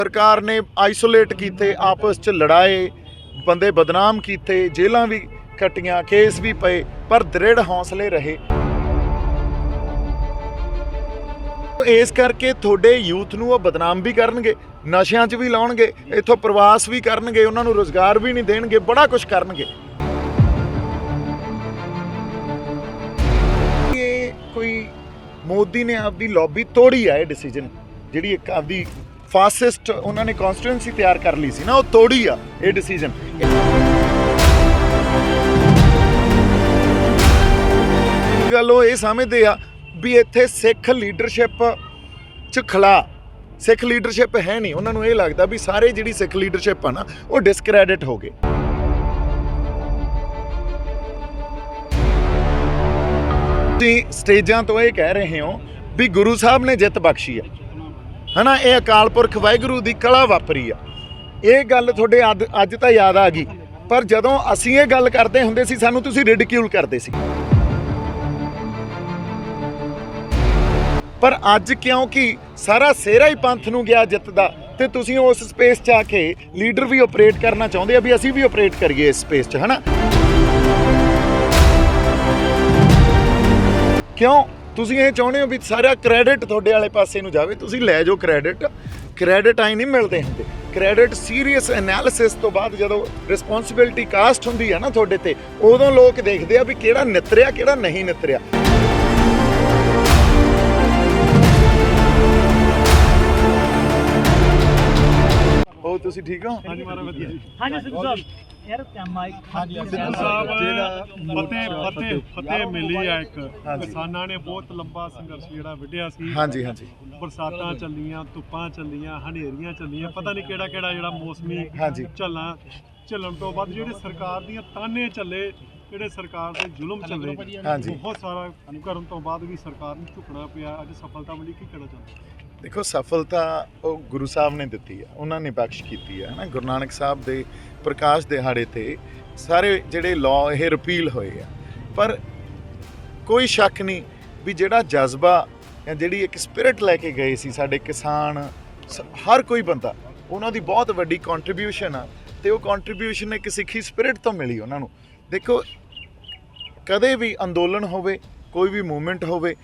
सरकार ने आइसोलेट किए, आपस च लड़ाए, बंदे बदनाम किए, जेलों भी कट्टियां, केस भी पे, पर दृढ़ हौसले रहे। इस करके थोड़े यूथ नूं बदनाम भी करनगे, नशियां च भी लाउणगे, इत्थों प्रवास भी करनगे, उन्हां नूं रोज़गार भी नहीं देणगे, बड़ा कुछ करनगे। ये कोई मोदी ने आपदी लॉबी तोड़ी है, डिसीजन जिहड़ी एक आपदी फासिस्ट उन्होंने कॉन्स्टिट्यूएंसी तैयार कर ली सी ना, वो तोड़ी आ ये डिसीजन। गल वो ये समझते आ भी इत्थे सिख लीडरशिप च खला, सिख लीडरशिप है नहीं। उन्होंने ये लगता भी सारे जिहड़ी सिख लीडरशिप है ना वो डिसक्रैडिट हो गए। तुसीं स्टेजां तो ये कह रहे हो भी गुरु साहब ने जित बख्शी है ना, ये अकाल पुरख वाहिगुरू दी कला वापरी आ। ये गल तुहाडे अज तां याद आ गई, पर जदों असीं ये गल करदे हुंदे सी सानूं तुसीं रिडिक्यूल करदे सी। पर अज क्योंकि सारा सेहरा ही पंथ नूं गया जित दा, ते तुसीं उस स्पेस च आके लीडर भी ऑपरेट करना चाहुंदे आ भी असीं भी ऑपरेट करिए इस स्पेस च, है ना। क्यों तुसीं ये चाहुंदे हो भी सारा क्रेडिट तुहाडे वाले पासे नूं जावे, तुसीं लै जाओ क्रेडिट आई नहीं मिलते हुंदे। क्रेडिट सीरीयस एनालिसिस तो बाद जदों रिस्पोंसिबिलिटी कास्ट हुंदी है ना तुहाडे ते, उदों लोग देखदे आ भी किहड़ा नितरिया किहड़ा नहीं नितरिया। हो तुसीं ठीक हो? हाँ जी महाराज वधिया जी। हाँ जी सिद्धू साहब यार क्या माइक सिद्धू साहब फतेह मिली है एक किसानां ने बहुत लंबा संघर्ष जिहड़ा विढ़िया सी। हाँ जी हाँ जी। बरसातां चलियां, धुप्पां चलियां, हनेरियां चलियां, पता नहीं किहड़ा किहड़ा जिहड़ा मौसमी हाँ जी। झल्लण तो बाद जिहड़े सरकार दीयां ताने चले, ਜਿਹੜੇ ਸਰਕਾਰ ਦੇ ਜ਼ੁਲਮ ਚੱਲੇ, ਬਹੁਤ ਸਾਰਾ ਕਰਨ ਤੋਂ ਬਾਅਦ ਵੀ ਸਰਕਾਰ ਨੂੰ ਝੁਕਣਾ ਪਿਆ। ਅੱਜ ਸਫਲਤਾ ਮਿਲੀ, ਕੀ ਕਹਿਣਾ ਚਾਹੁੰਦੇ? देखो सफलता वो गुरु साहब ने दी है, उन्होंने बख्श की है ना। गुरु नानक साहब के प्रकाश दिहाड़े ते सारे जिहड़े लॉ ये रिपील होए आ, पर कोई शक नहीं भी जिहड़ा जज्बा या जिहड़ी एक स्पिरिट लैके गए सी साडे किसान, हर कोई बंदा, उन्हों दी बहुत वड्डी कॉन्ट्रीब्यूशन आ, ते वो कॉन्ट्रीब्यूशन एक सिੱਖੀ स्पिरिट तो मिली उन्होंने। देखो कदे भी अंदोलन होवे, कोई भी मूवमेंट होवे,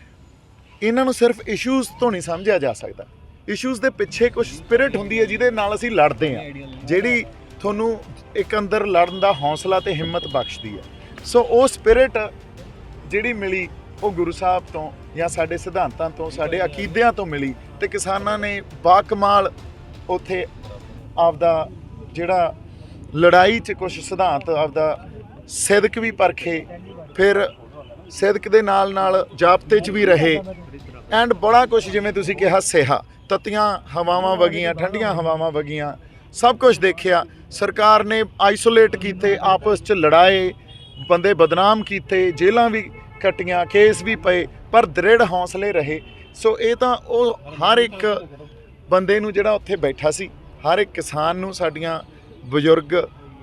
ਇਹਨਾਂ ਨੂੰ ਸਿਰਫ ਇਸ਼ੂਜ਼ ਤੋਂ ਨਹੀਂ ਸਮਝਿਆ ਜਾ ਸਕਦਾ। ਇਸ਼ੂਜ਼ ਦੇ ਪਿੱਛੇ ਕੁਝ ਸਪਿਰਿਟ ਹੁੰਦੀ ਹੈ ਜਿਹਦੇ ਨਾਲ ਅਸੀਂ ਲੜਦੇ ਹਾਂ, ਜਿਹੜੀ ਤੁਹਾਨੂੰ ਇੱਕ ਅੰਦਰ ਲੜਨ ਦਾ ਹੌਸਲਾ ਤੇ ਹਿੰਮਤ ਬਖਸ਼ਦੀ ਹੈ। ਸੋ ਉਹ ਸਪਿਰਿਟ ਜਿਹੜੀ ਮਿਲੀ ਉਹ ਗੁਰੂ ਸਾਹਿਬ ਤੋਂ ਜਾਂ ਸਾਡੇ ਸਿਧਾਂਤਾਂ ਤੋਂ, ਸਾਡੇ ਅਕੀਦਿਆਂ ਤੋਂ ਮਿਲੀ, ਤੇ ਕਿਸਾਨਾਂ ਨੇ ਬਾਕਮਾਲ ਉੱਥੇ ਆਪਦਾ ਜਿਹੜਾ ਲੜਾਈ 'ਚ ਕੁਝ ਸਿਧਾਂਤ ਆਪਦਾ ਸਿਦਕ ਵੀ ਪਰਖੇ, ਫਿਰ ਸਿਦਕ ਦੇ ਨਾਲ ਨਾਲ ਜਾਬਤੇ 'ਚ ਵੀ ਰਹੇ, ਐਂਡ ਬੜਾ ਕੁਛ ਜਿਵੇਂ ਤੁਸੀਂ ਕਿਹਾ ਸਿਹਾ, ਤਤੀਆਂ ਹਵਾਵਾਂ ਵਗੀਆਂ, ਠੰਡੀਆਂ ਹਵਾਵਾਂ ਵਗੀਆਂ, ਸਭ ਕੁਛ ਦੇਖਿਆ। ਸਰਕਾਰ ਨੇ ਆਈਸੋਲੇਟ ਕੀਤੇ, ਆਪਸ 'ਚ ਲੜਾਏ, ਬੰਦੇ ਬਦਨਾਮ ਕੀਤੇ, ਜੇਲਾਂ ਵੀ ਕੱਟੀਆਂ, ਕੇਸ ਵੀ ਪਏ, ਪਰ ਦ੍ਰਿੜ ਹੌਸਲੇ ਰਹੇ। ਸੋ ਇਹ ਤਾਂ ਉਹ ਹਰ ਇੱਕ ਬੰਦੇ ਨੂੰ ਜਿਹੜਾ ਉੱਥੇ ਬੈਠਾ ਸੀ, ਹਰ ਇੱਕ ਕਿਸਾਨ ਨੂੰ, ਸਾਡੀਆਂ ਬਜ਼ੁਰਗ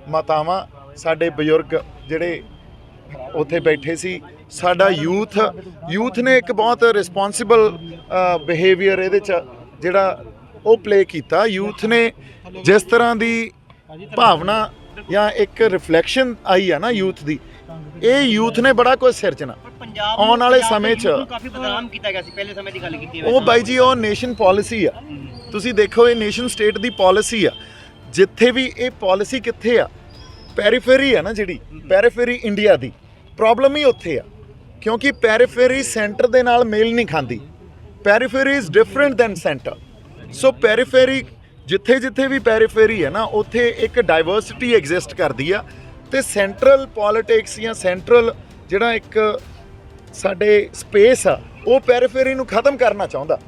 ਮਾਤਾਵਾਂ, ਸਾਡੇ ਬਜ਼ੁਰਗ ਜਿਹੜੇ ਉੱਥੇ ਬੈਠੇ ਸੀ, ਸਾਡਾ ਯੂਥ ਨੇ ਇੱਕ ਬਹੁਤ ਰਿਸਪੌਂਸਿਬਲ ਬਿਹੇਵੀਅਰ ਇਹਦੇ 'ਚ ਜਿਹੜਾ ਉਹ ਪਲੇ ਕੀਤਾ। ਯੂਥ ਨੇ ਜਿਸ ਤਰ੍ਹਾਂ ਦੀ ਭਾਵਨਾ ਜਾਂ ਇੱਕ ਰਿਫਲੈਕਸ਼ਨ ਆਈ ਆ ਨਾ ਯੂਥ ਦੀ, ਇਹ ਯੂਥ ਨੇ ਬੜਾ ਕੁਝ ਸਿਰਜਣਾ ਆਉਣ ਵਾਲੇ ਸਮੇਂ 'ਚ। ਕਾਫੀ ਬਦਨਾਮ ਕੀਤਾ ਗਿਆ ਸੀ ਪਹਿਲੇ ਸਮੇਂ ਦੀ ਗੱਲ ਕੀਤੀ ਹੈ ਉਹ ਬਾਈ ਜੀ ਉਹ ਨੇਸ਼ਨ ਪੋਲਿਸੀ ਆ, ਤੁਸੀਂ ਦੇਖੋ ਇਹ ਨੇਸ਼ਨ ਸਟੇਟ ਦੀ ਪੋਲਿਸੀ ਆ। ਜਿੱਥੇ ਵੀ ਇਹ ਪੋਲਿਸੀ ਕਿੱਥੇ ਆ, ਪੈਰੀਫੇਰੀ ਆ ਨਾ, ਜਿਹੜੀ ਪੈਰੀਫੇਰੀ ਇੰਡੀਆ ਦੀ ਪ੍ਰੋਬਲਮ ਹੀ ਉੱਥੇ ਆ, ਕਿਉਂਕਿ ਪੈਰੀਫੇਰੀ ਸੈਂਟਰ ਦੇ ਨਾਲ ਮੇਲ ਨਹੀਂ ਖਾਂਦੀ। ਪੈਰੀਫੇਰੀ ਇਜ਼ ਡਿਫਰੈਂਟ ਦੈਨ ਸੈਂਟਰ। ਸੋ ਪੈਰੀਫੇਰੀ ਜਿੱਥੇ ਵੀ ਪੈਰੀਫੇਰੀ ਹੈ ਨਾ, ਉੱਥੇ ਇੱਕ ਡਾਈਵਰਸਿਟੀ ਐਗਜ਼ਿਸਟ ਕਰਦੀ ਆ, ਤੇ ਸੈਂਟਰਲ ਪੋਲੀਟਿਕਸ ਜਾਂ ਸੈਂਟਰਲ ਜਿਹੜਾ ਇੱਕ ਸਾਡੇ ਸਪੇਸ ਆ, ਉਹ ਪੈਰੀਫੇਰੀ ਨੂੰ ਖਤਮ ਕਰਨਾ ਚਾਹੁੰਦਾ।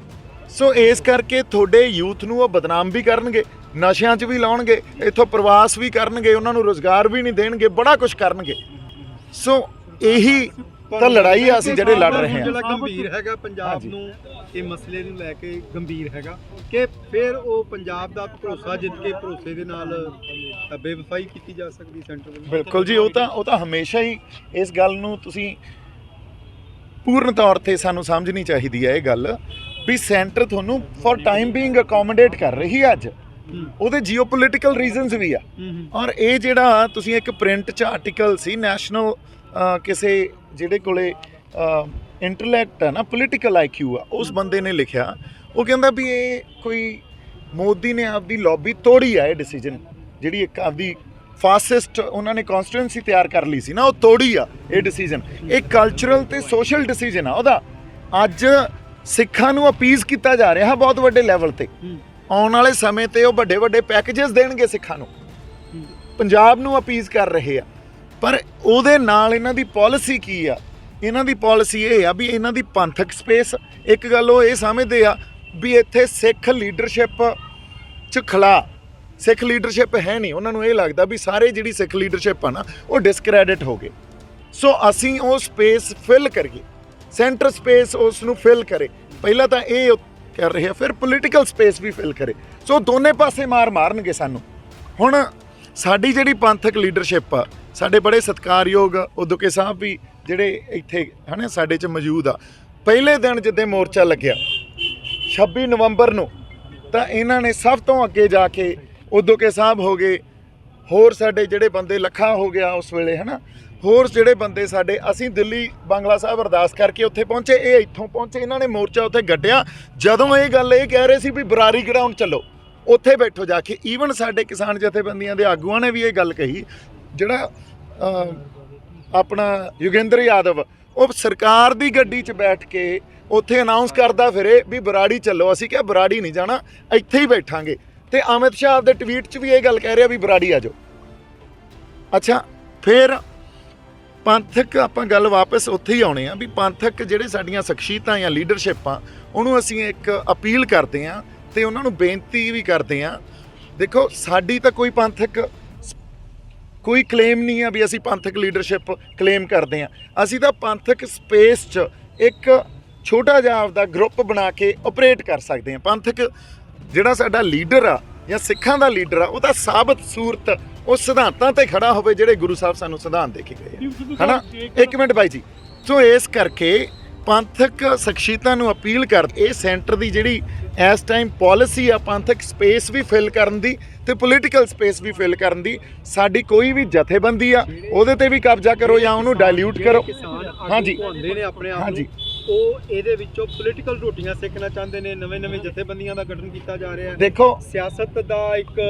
ਸੋ ਇਸ ਕਰਕੇ ਤੁਹਾਡੇ ਯੂਥ ਨੂੰ ਉਹ ਬਦਨਾਮ ਵੀ ਕਰਨਗੇ, ਨਸ਼ਿਆਂ 'ਚ ਵੀ ਲਾਉਣਗੇ, ਇੱਥੋਂ ਪ੍ਰਵਾਸ ਵੀ ਕਰਨਗੇ, ਉਹਨਾਂ ਨੂੰ ਰੁਜ਼ਗਾਰ ਵੀ ਨਹੀਂ ਦੇਣਗੇ, ਬੜਾ ਕੁਛ ਕਰਨਗੇ। ਸੋ ਇਹੀ ਤਾਂ ਲੜਾਈ ਆ ਅਸੀਂ ਜਿਹੜੇ ਲੜ ਰਹੇ ਹਾਂ। ਜਿਹੜਾ ਗੰਭੀਰ ਹੈਗਾ ਪੰਜਾਬ ਨੂੰ, ਇਹ ਮਸਲੇ ਨੂੰ ਲੈ ਕੇ ਗੰਭੀਰ ਹੈਗਾ ਕਿ ਫਿਰ ਉਹ ਪੰਜਾਬ ਦਾ ਭਰੋਸਾ ਜਿੱਤ ਕੇ ਭਰੋਸੇ ਦੇ ਨਾਲ ਬੇਵਫਾਈ ਕੀਤੀ ਜਾ ਸਕਦੀ ਸੈਂਟਰ ਵੱਲੋਂ। ਬਿਲਕੁਲ ਜੀ, ਉਹ ਤਾਂ ਹਮੇਸ਼ਾ ਹੀ ਇਸ ਗੱਲ ਨੂੰ ਤੁਸੀਂ ਪੂਰਨ ਤੌਰ ਤੇ ਸਾਨੂੰ ਸਮਝਣੀ ਚਾਹੀਦੀ ਹੈ ਇਹ ਗੱਲ ਵੀ ਸੈਂਟਰ ਤੁਹਾਨੂੰ ਫॉर ਟਾਈਮ ਬੀਇੰਗ ਅਕੋਮੋਡੇਟ ਕਰ ਰਹੀ ਹੈ। ਅੱਜ ਉਹਦੇ ਜੀਓਪੋਲਿਟੀਕਲ ਰੀਜ਼ਨਸ ਵੀ ਆ। ਔਰ ਇਹ ਜਿਹੜਾ ਤੁਸੀਂ ਇੱਕ ਪ੍ਰਿੰਟ 'ਚ ਆਰਟੀਕਲ ਸੀ ਨੈਸ਼ਨਲ ਕਿਸੇ ਜਿਹੜੇ ਕੋਲੇ ਇੰਟੈਲੈਕਟ ਆ ਨਾ, ਪੋਲੀਟੀਕਲ IQ ਆ, ਉਸ ਬੰਦੇ ਨੇ ਲਿਖਿਆ, ਉਹ ਕਹਿੰਦਾ ਵੀ ਇਹ ਕੋਈ ਮੋਦੀ ਨੇ ਆਪਦੀ ਲੌਬੀ ਤੋੜੀ ਆ, ਇਹ ਡਿਸੀਜਨ ਜਿਹੜੀ ਇੱਕ ਆਪਦੀ ਫਾਸਿਸਟ ਉਹਨਾਂ ਨੇ ਕਨਸਟੀਟੂਐਂਸੀ ਤਿਆਰ ਕਰ ਲਈ ਸੀ ਨਾ, ਉਹ ਤੋੜੀ ਆ ਇਹ ਡਿਸੀਜਨ। ਇਹ ਕਲਚਰਲ ਤੇ ਸੋਸ਼ਲ ਡਿਸੀਜਨ ਆ ਉਹਦਾ। ਅੱਜ ਸਿੱਖਾਂ ਨੂੰ ਅਪੀਜ਼ ਕੀਤਾ ਜਾ ਰਿਹਾ ਬਹੁਤ ਵੱਡੇ ਲੈਵਲ ਤੇ। ਆਉਣ ਵਾਲੇ ਸਮੇਂ ਤੇ ਉਹ ਵੱਡੇ ਵੱਡੇ ਪੈਕੇजेस ਦੇਣਗੇ ਸਿੱਖਾਂ ਨੂੰ, ਪੰਜਾਬ ਨੂੰ ਅਪੀਜ਼ ਕਰ ਰਹੇ ਆ। ਪਰ ਉਹਦੇ ਨਾਲ ਇਹਨਾਂ ਦੀ ਪਾਲਿਸੀ ਕੀ ਆ? ਇਹਨਾਂ ਦੀ ਪਾਲਿਸੀ ਇਹ ਆ ਵੀ ਇਹਨਾਂ ਦੀ ਪੰਥਕ ਸਪੇਸ, ਇੱਕ ਗੱਲ ਉਹ ਇਹ ਸਮਝਦੇ ਆ ਵੀ ਇੱਥੇ ਸਿੱਖ ਲੀਡਰਸ਼ਿਪ 'ਚ ਖਲਾ, ਸਿੱਖ ਲੀਡਰਸ਼ਿਪ ਹੈ ਨਹੀਂ। ਉਹਨਾਂ ਨੂੰ ਇਹ ਲੱਗਦਾ ਵੀ ਸਾਰੇ ਜਿਹੜੀ ਸਿੱਖ ਲੀਡਰਸ਼ਿਪ ਆ ਨਾ ਉਹ ਡਿਸਕ੍ਰੈਡਿਟ ਹੋ ਗਏ। ਸੋ ਅਸੀਂ ਉਹ ਸਪੇਸ ਫਿਲ ਕਰੀਏ, ਸੈਂਟਰ ਸਪੇਸ ਉਸ ਨੂੰ ਫਿਲ ਕਰੇ। ਪਹਿਲਾਂ ਤਾਂ ਇਹ ਕਰ ਰਹੇ ਆ, ਫਿਰ ਪੋਲੀਟੀਕਲ ਸਪੇਸ ਵੀ ਫਿਲ ਕਰੇ। ਸੋ ਦੋਨੇ ਪਾਸੇ ਮਾਰਨਗੇ ਸਾਨੂੰ। ਹੁਣ ਸਾਡੀ ਜਿਹੜੀ ਪੰਥਕ ਲੀਡਰਸ਼ਿਪ ਆ, ਸਾਡੇ ਬੜੇ ਸਤਿਕਾਰਯੋਗ ਉਦੋਕੇ ਸਾਹਿਬ ਵੀ ਜਿਹੜੇ ਇੱਥੇ ਹਨਾ ਸਾਡੇ 'ਚ ਮੌਜੂਦ ਆ, ਪਹਿਲੇ ਦਿਨ ਜਿੱਦੇ ਮੋਰਚਾ ਲੱਗਿਆ 26 ਨਵੰਬਰ ਨੂੰ, ਤਾਂ ਇਹਨਾਂ ਨੇ ਸਭ ਤੋਂ ਅੱਗੇ ਜਾ ਕੇ ਉਦੋਕੇ ਸਾਹਿਬ ਹੋ ਗਏ, ਹੋਰ ਸਾਡੇ ਜਿਹੜੇ ਬੰਦੇ ਲੱਖਾ ਹੋ ਗਿਆ ਉਸ ਵੇਲੇ ਹਨਾ, ਹੋਰ ਜਿਹੜੇ ਬੰਦੇ ਸਾਡੇ, ਅਸੀਂ ਦਿੱਲੀ ਬੰਗਲਾ ਸਾਹਿਬ ਅਰਦਾਸ ਕਰਕੇ ਉੱਥੇ ਪਹੁੰਚੇ, ਇਹ ਇੱਥੋਂ ਪਹੁੰਚੇ, ਇਹਨਾਂ ਨੇ ਮੋਰਚਾ ਉੱਥੇ ਗੱਡਿਆ। ਜਦੋਂ ਇਹ ਗੱਲ ਇਹ ਕਹਿ ਰਹੇ ਸੀ ਵੀ ਬਰਾਰੀ ਗਰਾਊਂਡ ਚੱਲੋ, ਉੱਥੇ ਬੈਠੋ ਜਾ ਕੇ। ਈਵਨ ਸਾਡੇ ਕਿਸਾਨ ਜਥੇਬੰਦੀਆਂ ਦੇ ਆਗੂਆਂ ਨੇ ਵੀ ਇਹ ਗੱਲ ਕਹੀ। ਜਿਹੜਾ ਆਪਣਾ ਯੋਗਿੰਦਰ ਯਾਦਵ, ਉਹ ਸਰਕਾਰ ਦੀ ਗੱਡੀ 'ਚ ਬੈਠ ਕੇ ਉੱਥੇ ਅਨਾਉਂਸ ਕਰਦਾ ਫਿਰੇ ਵੀ ਬਰਾੜੀ ਚੱਲੋ। ਅਸੀਂ ਕਿਹਾ ਬਰਾੜੀ ਨਹੀਂ ਜਾਣਾ, ਇੱਥੇ ਹੀ ਬੈਠਾਂਗੇ। ਤੇ ਅਮਿਤ ਸ਼ਾਹ ਦੇ ਟਵੀਟ 'ਚ ਵੀ ਇਹ ਗੱਲ ਕਹਿ ਰਿਹਾ ਵੀ ਬਰਾੜੀ ਆ ਜਾਓ। ਅੱਛਾ, ਫਿਰ ਪੰਥਕ ਆਪਾਂ ਗੱਲ ਵਾਪਸ ਉੱਥੇ ਹੀ ਆਉਣੇ ਆ ਵੀ ਪੰਥਕ ਜਿਹੜੇ ਸਾਡੀਆਂ ਸ਼ਖਸੀਅਤਾਂ ਜਾਂ ਲੀਡਰਸ਼ਿਪਾਂ, ਉਹਨੂੰ ਅਸੀਂ ਇੱਕ ਅਪੀਲ ਕਰਦੇ ਹਾਂ ਤੇ ਉਹਨਾਂ ਨੂੰ ਬੇਨਤੀ ਵੀ ਕਰਦੇ ਹਾਂ। ਦੇਖੋ, ਸਾਡੀ ਤਾਂ ਕੋਈ ਪੰਥਕ ਕੋਈ ਕਲੇਮ ਨਹੀਂ ਆ ਵੀ ਅਸੀਂ ਪੰਥਕ ਲੀਡਰਸ਼ਿਪ ਕਲੇਮ ਕਰਦੇ ਹਾਂ। ਅਸੀਂ ਤਾਂ ਪੰਥਕ ਸਪੇਸ 'ਚ ਇੱਕ ਛੋਟਾ ਜਿਹਾ ਆਪਦਾ ਗਰੁੱਪ ਬਣਾ ਕੇ ਆਪਰੇਟ ਕਰ ਸਕਦੇ ਹਾਂ। ਪੰਥਕ ਜਿਹੜਾ ਸਾਡਾ ਲੀਡਰ ਆ ਜਾਂ ਸਿੱਖਾਂ ਦਾ ਲੀਡਰ ਆ, ਉਹ ਤਾਂ ਸਾਬਤ ਸੂਰਤ ਉਹ ਸਿਧਾਂਤਾਂ ਤੇ ਖੜਾ ਹੋਵੇ ਜਿਹੜੇ ਗੁਰੂ ਸਾਹਿਬ ਸਾਨੂੰ ਸਿਧਾਂਤ ਦੇ ਕੇ ਗਏ ਹੈ ਨਾ। ਇੱਕ ਮਿੰਟ ਬਾਈ ਜੀ। ਸੋ ਇਸ ਕਰਕੇ ਪੰਥਕ ਸ਼ਖਸੀਅਤਾਂ ਨੂੰ ਅਪੀਲ ਕਰ, ਇਹ ਸੈਂਟਰ ਦੀ ਜਿਹੜੀ ਇਸ ਟਾਈਮ ਪਾਲਿਸੀ ਆ ਪੰਥਕ ਸਪੇਸ ਵੀ ਫਿਲ ਕਰਨ ਦੀ ਤੇ ਪੋਲੀਟੀਕਲ ਸਪੇਸ ਵੀ ਫਿਲ ਕਰਨ ਦੀ। ਸਾਡੀ ਕੋਈ ਵੀ ਜਥੇਬੰਦੀ ਆ ਉਹਦੇ ਤੇ ਵੀ ਕਬਜ਼ਾ ਕਰੋ ਜਾਂ ਉਹਨੂੰ ਡਾਇਲਿਊਟ ਕਰੋ। ਹਾਂਜੀ ਹੁੰਦੇ ਨੇ ਆਪਣੇ ਆਪ ਹਾਂਜੀ, ਨੂੰ, ਉਹ ਇਹਦੇ ਵਿੱਚੋਂ ਪੋਲੀਟੀਕਲ ਰੋਟੀਆਂ ਸੇਕਣਾ ਚਾਹੁੰਦੇ ਨੇ। ਨਵੇਂ ਜਥੇਬੰਦੀਆਂ ਦਾ ਗਠਨ ਕੀਤਾ ਜਾ ਰਿਹਾ ਹੈ। ਦੇਖੋ ਸਿਆਸਤ ਦਾ ਇੱਕ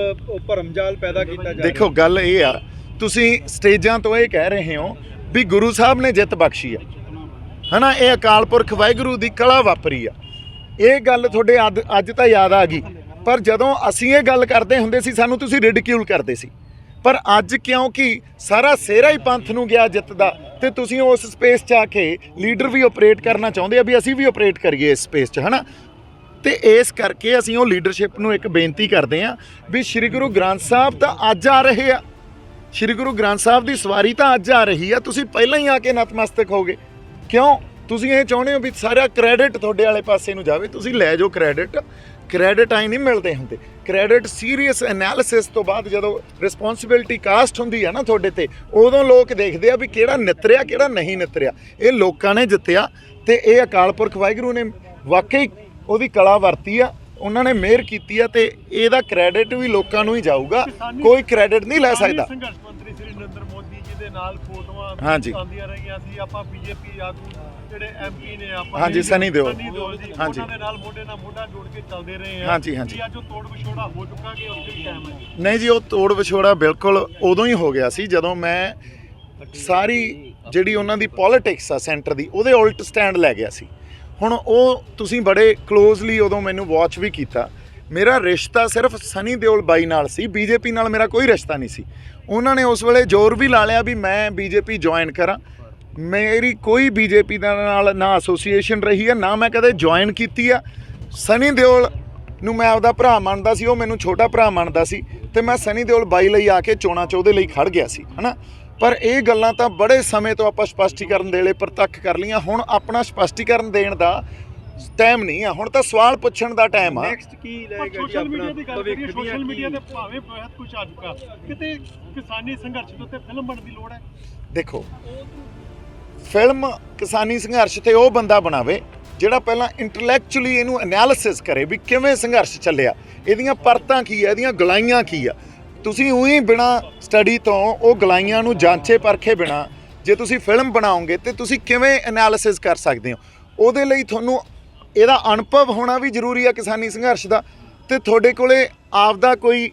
ਭਰਮਜਾਲ ਪੈਦਾ ਕੀਤਾ ਜਾ ਰਿਹਾ। ਦੇਖੋ, ਗੱਲ ਇਹ ਆ, ਤੁਸੀਂ ਸਟੇਜਾਂ ਤੋਂ ਇਹ ਕਹਿ ਰਹੇ ਹੋ ਵੀ ਗੁਰੂ ਸਾਹਿਬ ਨੇ ਜਿੱਤ ਬਖਸ਼ੀ ਆ ਹਨਾ, ਇਹ ਅਕਾਲ ਪੁਰਖ ਵਾਹਿਗੁਰੂ ਦੀ ਕਲਾ ਵਾਪਰੀ ਆ। ਇਹ ਗੱਲ ਤੁਹਾਡੇ ਅੱਜ ਤਾਂ ਯਾਦ ਆ ਗਈ, ਪਰ ਜਦੋਂ ਅਸੀਂ ਇਹ ਗੱਲ ਕਰਦੇ ਹੁੰਦੇ ਸੀ ਸਾਨੂੰ ਤੁਸੀਂ ਰਿਡਿਕਿਊਲ ਕਰਦੇ ਸੀ। ਪਰ ਅੱਜ ਕਿਉਂਕਿ ਸਾਰਾ ਸਿਹਰਾ ਹੀ ਪੰਥ ਨੂੰ ਗਿਆ ਜਿੱਤ ਦਾ, ਤੇ ਤੁਸੀਂ ਉਸ ਸਪੇਸ 'ਚ ਆ ਕੇ ਲੀਡਰ ਵੀ ਆਪਰੇਟ ਕਰਨਾ ਚਾਹੁੰਦੇ ਆ ਵੀ ਅਸੀਂ ਵੀ ਆਪਰੇਟ ਕਰੀਏ ਇਸ ਸਪੇਸ 'ਚ ਹਨਾ। ਤੇ ਇਸ ਕਰਕੇ ਅਸੀਂ ਉਹ ਲੀਡਰਸ਼ਿਪ ਨੂੰ ਇੱਕ ਬੇਨਤੀ ਕਰਦੇ ਹਾਂ ਵੀ ਸ਼੍ਰੀ ਗੁਰੂ ਗ੍ਰੰਥ ਸਾਹਿਬ ਤਾਂ ਅੱਜ ਆ ਰਹੇ ਆ, ਸ਼੍ਰੀ ਗੁਰੂ ਗ੍ਰੰਥ ਸਾਹਿਬ ਦੀ ਸਵਾਰੀ ਤਾਂ ਅੱਜ ਆ ਰਹੀ ਆ। ਤੁਸੀਂ ਪਹਿਲਾਂ ਹੀ ਆ ਕੇ ਨਤਮਸਤਕ ਹੋਗੇ ਕਿਉਂ? ਤੁਸੀਂ ਇਹ ਚਾਹੁੰਦੇ ਹੋ ਵੀ ਸਾਰਾ ਕ੍ਰੈਡਿਟ ਤੁਹਾਡੇ ਵਾਲੇ ਪਾਸੇ ਨੂੰ ਜਾਵੇ। ਤੁਸੀਂ ਲੈ ਜਾਓ ਕ੍ਰੈਡਿਟ ਆਈ ਨਹੀਂ ਮਿਲਦੇ ਹੁੰਦੇ। ਕ੍ਰੈਡਿਟ ਸੀਰੀਅਸ ਐਨਾਲਿਸਿਸ ਤੋਂ ਬਾਅਦ ਜਦੋਂ ਰਿਸਪੌਂਸਿਬਿਲਟੀ ਕਾਸਟ ਹੁੰਦੀ ਹੈ ਨਾ ਤੁਹਾਡੇ ਤੇ, ਉਦੋਂ ਲੋਕ ਦੇਖਦੇ ਆ ਵੀ ਕਿਹੜਾ ਨਿਤਰਿਆ ਕਿਹੜਾ ਨਹੀਂ ਨਿਤਰਿਆ। ਇਹ ਲੋਕਾਂ ਨੇ ਜਿੱਤਿਆ ਤੇ ਇਹ ਅਕਾਲ ਪੁਰਖ ਵਾਹਿਗੁਰੂ ਨੇ ਵਾਕਈ ਉਹਦੀ ਕਲਾ ਵਰਤੀ ਆ, ਉਹਨਾਂ ਨੇ ਮਿਹਰ ਕੀਤੀ ਆ ਤੇ ਇਹਦਾ ਕ੍ਰੈਡਿਟ ਵੀ ਲੋਕਾਂ ਨੂੰ ਹੀ ਜਾਊਗਾ, ਕੋਈ ਕ੍ਰੈਡਿਟ ਨਹੀਂ ਲੈ ਸਕਦਾ। ਸੰਘਰਸ਼ ਮੰਤਰੀ ਸ੍ਰੀ ਨਰਿੰਦਰ ਮੋਦੀ ਜੀ ਦੇ ਨਾਲ ਫੋਟੋਆਂ ਹਾਂਜੀ ਆਉਂਦੀਆਂ ਰਹੀਆਂ ਸੀ। ਆਪਾਂ ਬੀਜੇਪੀ ਆਗੂ ਜਿਹੜੇ MP ਨੇ ਆਪਾਂ ਹਾਂਜੀ, ਸਨੀ ਦਿਓਲ ਜੀ, ਹਾਂਜੀ, ਉਹਨਾਂ ਦੇ ਨਾਲ ਮੋਢੇ ਨਾਲ ਮੋਢਾ ਜੋੜ ਕੇ ਚੱਲਦੇ ਰਹੇ ਆ। ਹਾਂਜੀ ਹਾਂਜੀ। ਅੱਜ ਉਹ ਤੋੜ ਵਿਛੋੜਾ ਹੋ ਚੁੱਕਾ ਕਿ ਉਸ ਦੇ ਟਾਈਮ ਹੈ? ਨਹੀਂ ਜੀ, ਉਹ ਤੋੜ ਵਿਛੋੜਾ ਬਿਲਕੁਲ ਉਦੋਂ ਹੀ ਹੋ ਗਿਆ ਸੀ ਜਦੋਂ ਮੈਂ ਸਾਰੀ ਜਿਹੜੀ ਉਹਨਾਂ ਦੀ ਪੋਲਿਟਿਕਸ ਆ ਸੈਂਟਰ ਦੀ, ਉਹਦੇ ਉਲਟ ਸਟੈਂਡ ਲੈ ਗਿਆ ਸੀ। ਹੁਣ ਉਹ ਤੁਸੀਂ ਬੜੇ ਕਲੋਜ਼ਲੀ ਉਦੋਂ ਮੈਨੂੰ ਵਾਚ ਵੀ ਕੀਤਾ। ਮੇਰਾ ਰਿਸ਼ਤਾ ਸਿਰਫ ਸਨੀ ਦਿਓਲ ਬਾਈ ਨਾਲ ਸੀ, ਬੀਜੇਪੀ ਨਾਲ ਮੇਰਾ ਕੋਈ ਰਿਸ਼ਤਾ ਨਹੀਂ ਸੀ। ਉਹਨਾਂ ਨੇ ਉਸ ਵੇਲੇ ਜ਼ੋਰ ਵੀ ਲਾ ਲਿਆ ਵੀ ਮੈਂ ਬੀਜੇਪੀ ਜੁਆਇਨ ਕਰਾਂ। ਮੇਰੀ ਕੋਈ ਬੀਜੇਪੀ ਦੇ ਨਾਲ ਨਾ ਐਸੋਸੀਏਸ਼ਨ ਰਹੀ ਹੈ, ਨਾ ਮੈਂ ਕਦੇ ਜੁਆਇਨ ਕੀਤੀ ਆ। ਸਨੀ ਦਿਓਲ ਨੂੰ ਮੈਂ ਆਪਦਾ ਭਰਾ ਮੰਨਦਾ ਸੀ, ਉਹ ਮੈਨੂੰ ਛੋਟਾ ਭਰਾ ਮੰਨਦਾ ਸੀ ਤੇ ਮੈਂ ਸਨੀ ਦਿਓਲ ਬਾਈ ਲਈ ਆ ਕੇ ਚੋਣਾਂ 'ਚ ਉਹਦੇ ਲਈ ਖੜ ਗਿਆ ਸੀ ਹਨਾ। ਪਰ ਇਹ ਗੱਲਾਂ ਤਾਂ ਬੜੇ ਸਮੇਂ ਤੋਂ ਆਪਾਂ ਸਪਸ਼ਟੀਕਰਨ ਦੇ ਲਈ ਪ੍ਰਤੱਖ ਕਰ ਲਈਆਂ। ਹੁਣ ਆਪਣਾ ਸਪਸ਼ਟੀਕਰਨ ਦੇਣ ਦਾ ਟਾਈਮ ਨਹੀਂ ਆ, ਹੁਣ ਤਾਂ ਸਵਾਲ ਪੁੱਛਣ ਦਾ ਟਾਈਮ ਆ। ਨੈਕਸਟ ਕੀ ਪਰ ਰਹੇਗਾ ਜੀ ਸੋਸ਼ਲ ਮੀਡੀਆ ਆਪਣਾ ਦੀ ਗੱਲ ਕਰੀਏ, ਸੋਸ਼ਲ ਮੀਡੀਆ ਤੇ ਭਾਵੇਂ ਬਹੁਤ ਕੁਝ ਆ ਚੁੱਕਾ, ਕਿਤੇ ਕਿਸਾਨੀ ਸੰਘਰਸ਼ ਦੇ ਉੱਤੇ ਫਿਲਮ ਬਣਨ ਦੀ ਲੋੜ ਹੈ। ਦੇਖੋ, ਫਿਲਮ ਕਿਸਾਨੀ ਸੰਘਰਸ਼ ਤੇ ਉਹ ਬੰਦਾ ਬਣਾਵੇ ਜਿਹੜਾ ਪਹਿਲਾਂ ਇੰਟੈਲੈਕਚੁਅਲੀ ਇਹਨੂੰ ਐਨਾਲਿਸਿਸ ਕਰੇ ਵੀ ਕਿਵੇਂ ਸੰਘਰਸ਼ ਚੱਲਿਆ, ਇਹਦੀਆਂ ਪਰਤਾਂ ਕੀ ਆ, ਇਹਦੀਆਂ ਗਲਾਈਆਂ ਕੀ ਆ। ਤੁਸੀਂ ਉਹੀ ਬਿਨਾਂ ਸਟੱਡੀ ਤੋਂ ਉਹ ਗਲਾਈਆਂ ਨੂੰ ਜਾਂਚੇ ਪਰਖੇ ਬਿਨਾਂ ਜੇ ਤੁਸੀਂ ਫਿਲਮ ਬਣਾਓਗੇ ਤੇ ਤੁਸੀਂ ਕਿਵੇਂ ਐਨਾਲਿਸਿਸ ਕਰ ਸਕਦੇ ਹੋ? ਉਹਦੇ ਲਈ ਤੁਹਾਨੂੰ ਇਹਦਾ ਅਨੁਭਵ ਹੋਣਾ ਵੀ ਜ਼ਰੂਰੀ ਆ ਕਿਸਾਨੀ ਸੰਘਰਸ਼ ਦਾ, ਤੇ ਤੁਹਾਡੇ ਕੋਲੇ ਆਪਦਾ ਕੋਈ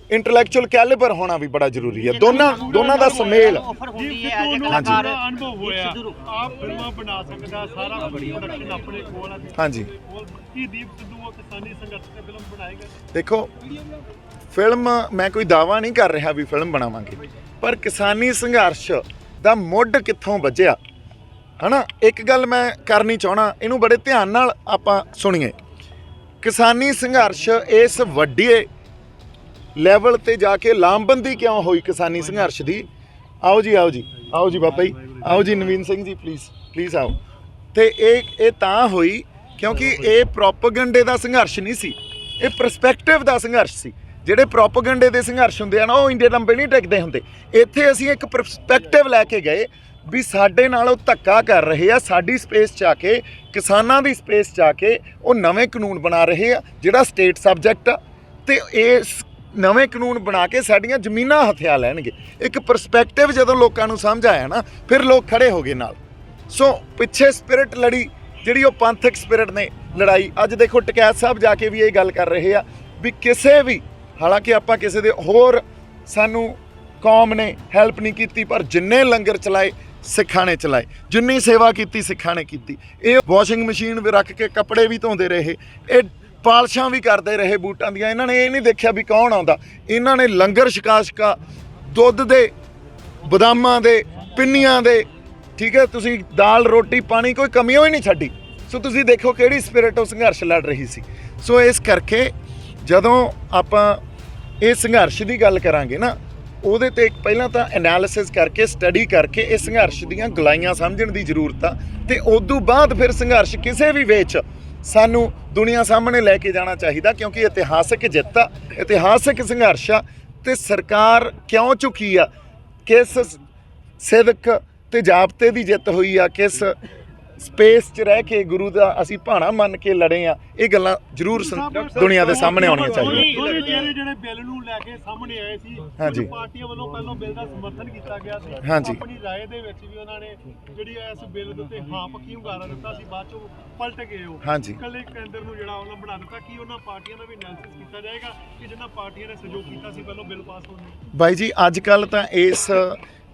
ਇੰਟੈਲੈਕਚੁਅਲ ਕੈਲੀਬਰ ਹੋਣਾ ਵੀ ਬੜਾ ਜ਼ਰੂਰੀ ਹੈ। ਦੋਨਾਂ ਦਾ ਸੁਮੇਲ। ਆਫਰ ਹੁੰਦੀ ਹੈ ਹਾਂਜੀ। ਐਜ ਕਲਾਕਾਰ ਅਨੁਭਵ ਹੋਇਆ ਆਪ ਫਿਲਮਾਂ ਬਣਾ ਸਕਦਾ, ਸਾਰਾ ਪ੍ਰੋਡਕਸ਼ਨ ਆਪਣੇ ਕੋਲ ਆ। ਹਾਂਜੀ। ਕੀ ਦੀਪ ਸਿੱਧੂ ਉਹ ਕਿਸਾਨੀ ਸੰਘਰਸ਼ ਤੇ ਫਿਲਮ ਬਣਾਏਗਾ? ਦੇਖੋ, ਫਿਲਮ ਮੈਂ ਕੋਈ ਦਾਅਵਾ ਨਹੀਂ ਕਰ ਰਿਹਾ ਵੀ ਫਿਲਮ ਬਣਾਵਾਂਗੇ, ਪਰ ਕਿਸਾਨੀ ਸੰਘਰਸ਼ ਦਾ ਮੁੱਢ ਕਿੱਥੋਂ ਵੱਜਿਆ ਹਨਾ, ਇੱਕ ਗੱਲ ਮੈਂ ਕਰਨੀ ਚਾਹਣਾ, ਇਹਨੂੰ ਬੜੇ ਧਿਆਨ ਨਾਲ ਆਪਾਂ ਸੁਣੀਏ। ਕਿਸਾਨੀ ਸੰਘਰਸ਼ ਇਸ ਵੱਡੇ ਲੈਵਲ ਤੇ ਜਾ ਕੇ ਲਾਮਬੰਦੀ ਕਿਉਂ ਹੋਈ ਕਿਸਾਨੀ ਸੰਘਰਸ਼ ਦੀ? ਆਓ ਜੀ ਬਾਬਾ ਜੀ, ਆਓ ਜੀ ਨਵੀਨ ਸਿੰਘ ਜੀ, ਪਲੀਜ਼ ਆਓ। ਤੇ ਇਹ ਤਾਂ ਹੋਈ ਕਿਉਂਕਿ ਇਹ ਪ੍ਰੋਪੇਗੈਂਡੇ ਦਾ ਸੰਘਰਸ਼ ਨਹੀਂ ਸੀ, ਇਹ ਪਰਸਪੈਕਟਿਵ ਦਾ ਸੰਘਰਸ਼ ਸੀ। ਜਿਹੜੇ ਪ੍ਰੋਪੇਗੈਂਡੇ ਦੇ ਸੰਘਰਸ਼ ਹੁੰਦੇ ਆ ਨਾ, ਉਹ ਇੰਡੀਆ ਲੰਬੇ ਨਹੀਂ ਟਿਕਦੇ ਹੁੰਦੇ। ਇੱਥੇ ਅਸੀਂ ਇੱਕ ਪਰਸਪੈਕਟਿਵ ਲੈ ਕੇ ਗਏ ਵੀ ਸਾਡੇ ਨਾਲ ਉਹ ਧੱਕਾ ਕਰ ਰਹੇ ਆ, ਸਾਡੀ ਸਪੇਸ 'ਚ ਆ ਕੇ, ਕਿਸਾਨਾਂ ਦੀ ਸਪੇਸ 'ਚ ਆ ਕੇ ਉਹ ਨਵੇਂ ਕਾਨੂੰਨ ਬਣਾ ਰਹੇ ਆ ਜਿਹੜਾ ਸਟੇਟ ਸਬਜੈਕਟ ਆ, ਤੇ ਇਸ ਨਵੇਂ ਕਾਨੂੰਨ ਬਣਾ ਕੇ ਸਾਡੀਆਂ ਜ਼ਮੀਨਾਂ ਹਥਿਆ ਲੈਣਗੇ। ਇੱਕ ਪਰਸਪੈਕਟਿਵ ਜਦੋਂ ਲੋਕਾਂ ਨੂੰ ਸਮਝ ਆਇਆ ਨਾ, ਫਿਰ ਲੋਕ ਖੜੇ ਹੋ ਗਏ ਨਾਲ। ਸੋ ਪਿੱਛੇ ਸਪਿਰਿਟ ਲੜੀ ਜਿਹੜੀ ਉਹ ਪੰਥਕ ਸਪਿਰਿਟ ਨੇ ਲੜਾਈ। ਅੱਜ ਦੇਖੋ ਟਕੈਤ ਸਾਹਿਬ ਜਾ ਕੇ ਵੀ ਇਹ ਗੱਲ ਕਰ ਰਹੇ ਆ ਵੀ ਕਿਸੇ ਵੀ, ਹਾਲਾਂਕਿ ਆਪਾਂ ਕਿਸੇ ਦੇ ਹੋਰ ਸਾਨੂੰ ਕੌਮ ਨੇ ਹੈਲਪ ਨਹੀਂ ਕੀਤੀ, ਪਰ ਜਿੰਨੇ ਲੰਗਰ ਚਲਾਏ ਸਿੱਖਾਂ ਨੇ ਚਲਾਏ, ਜਿੰਨੀ ਸੇਵਾ ਕੀਤੀ ਸਿੱਖਾਂ ਨੇ ਕੀਤੀ। ਇਹ ਵਾਸ਼ਿੰਗ ਮਸ਼ੀਨ ਵੀ ਰੱਖ ਕੇ ਕੱਪੜੇ ਵੀ ਧੋਂਦੇ ਰਹੇ, ਇਹ ਪਾਲਸ਼ਾਂ ਵੀ ਕਰਦੇ ਰਹੇ ਬੂਟਾਂ ਦੀਆਂ। ਇਹਨਾਂ ਨੇ ਇਹ ਨਹੀਂ ਦੇਖਿਆ ਵੀ ਕੌਣ ਆਉਂਦਾ, ਇਹਨਾਂ ਨੇ ਲੰਗਰ ਛਕਾ ਦੁੱਧ ਦੇ, ਬਦਾਮਾਂ ਦੇ, ਪਿੰਨੀਆਂ ਦੇ, ਠੀਕ ਹੈ, ਤੁਸੀਂ ਦਾਲ ਰੋਟੀ ਪਾਣੀ ਕੋਈ ਕਮੀ ਹੋਈ ਨਹੀਂ ਛੱਡੀ। ਸੋ ਤੁਸੀਂ ਦੇਖੋ ਕਿਹੜੀ ਸਪਿਰਿਟ ਉਹ ਸੰਘਰਸ਼ ਲੜ ਰਹੀ ਸੀ। ਸੋ ਇਸ ਕਰਕੇ ਜਦੋਂ ਆਪਾਂ ਇਹ ਸੰਘਰਸ਼ ਦੀ ਗੱਲ ਕਰਾਂਗੇ ਨਾ, ਉਹਦੇ ਤੇ ਪਹਿਲਾਂ ਤਾਂ ਐਨਾਲਿਸਿਸ ਕਰਕੇ, ਸਟੱਡੀ ਕਰਕੇ ਇਹ ਸੰਘਰਸ਼ ਦੀਆਂ ਗਲਾਈਆਂ ਸਮਝਣ ਦੀ ਜ਼ਰੂਰਤ ਆ, ਤੇ ਉਦੋਂ ਬਾਅਦ ਫਿਰ ਸੰਘਰਸ਼ ਕਿਸੇ ਵੀ ਵੇ 'ਚ ਸਾਨੂੰ ਦੁਨੀਆ ਸਾਹਮਣੇ ਲੈ ਕੇ ਜਾਣਾ ਚਾਹੀਦਾ, ਕਿਉਂਕਿ ਇਤਿਹਾਸਕ ਜਿੱਤ ਆ, ਇਤਿਹਾਸਕ ਸੰਘਰਸ਼ ਆ। ਤੇ ਸਰਕਾਰ ਕਿਉਂ ਝੁਕੀ ਆ, ਕਿਸ ਸਿਦਕ ਤੇ ਜਾਬਤੇ ਦੀ ਜਿੱਤ ਹੋਈ ਆ, ਕਿਸ ਸਪੇਸ 'ਚ ਰਹਿ ਕੇ ਗੁਰੂ ਦਾ ਅਸੀਂ ਭਾਣਾ ਮੰਨ ਕੇ ਲੜੇ ਆ, ਇਹ ਗੱਲਾਂ ਜ਼ਰੂਰ ਦੁਨੀਆ ਦੇ ਸਾਹਮਣੇ ਆਉਣੀਆਂ ਚਾਹੀਦੀਆਂ। ਜਿਹੜੇ ਬਿੱਲ ਨੂੰ ਲੈ ਕੇ ਸਾਹਮਣੇ ਆਏ ਸੀ, ਹਾਂਜੀ, ਪਾਰਟੀਆਂ ਵੱਲੋਂ ਪਹਿਲਾਂ ਬਿੱਲ ਦਾ ਸਮਰਥਨ ਕੀਤਾ ਗਿਆ ਸੀ। ਹਾਂਜੀ, ਆਪਣੀ ਰਾਏ ਦੇ ਵਿੱਚ ਵੀ ਉਹਨਾਂ ਨੇ ਜਿਹੜੀ ਇਸ ਬਿੱਲ ਦੇ ਉੱਤੇ ਹਾਂ ਪੱਕੀ ਹੁੰਗਾਰਾ ਦਿੱਤਾ ਸੀ, ਬਾਅਦ ਚੋਂ ਪਲਟ ਗਏ ਉਹ। ਹਾਂਜੀ, ਇਕੱਲੇ ਕੇਂਦਰ ਨੂੰ ਜਿਹੜਾ ਉਹਨਾਂ ਬਣਾ ਦਿੱਤਾ। ਕੀ ਉਹਨਾਂ ਪਾਰਟੀਆਂ ਦਾ ਵੀ ਐਨਾਲਿਸਿਸ ਕੀਤਾ ਜਾਏਗਾ ਕਿ ਜਿਨ੍ਹਾਂ ਪਾਰਟੀਆਂ ਨੇ ਸਹਿਯੋਗ ਕੀਤਾ ਸੀ ਪਹਿਲਾਂ ਬਿੱਲ ਪਾਸ ਹੋਣ ਨੂੰ? ਬਾਈ ਜੀ, ਅੱਜ ਕੱਲ੍ਹ ਤਾਂ ਇਸ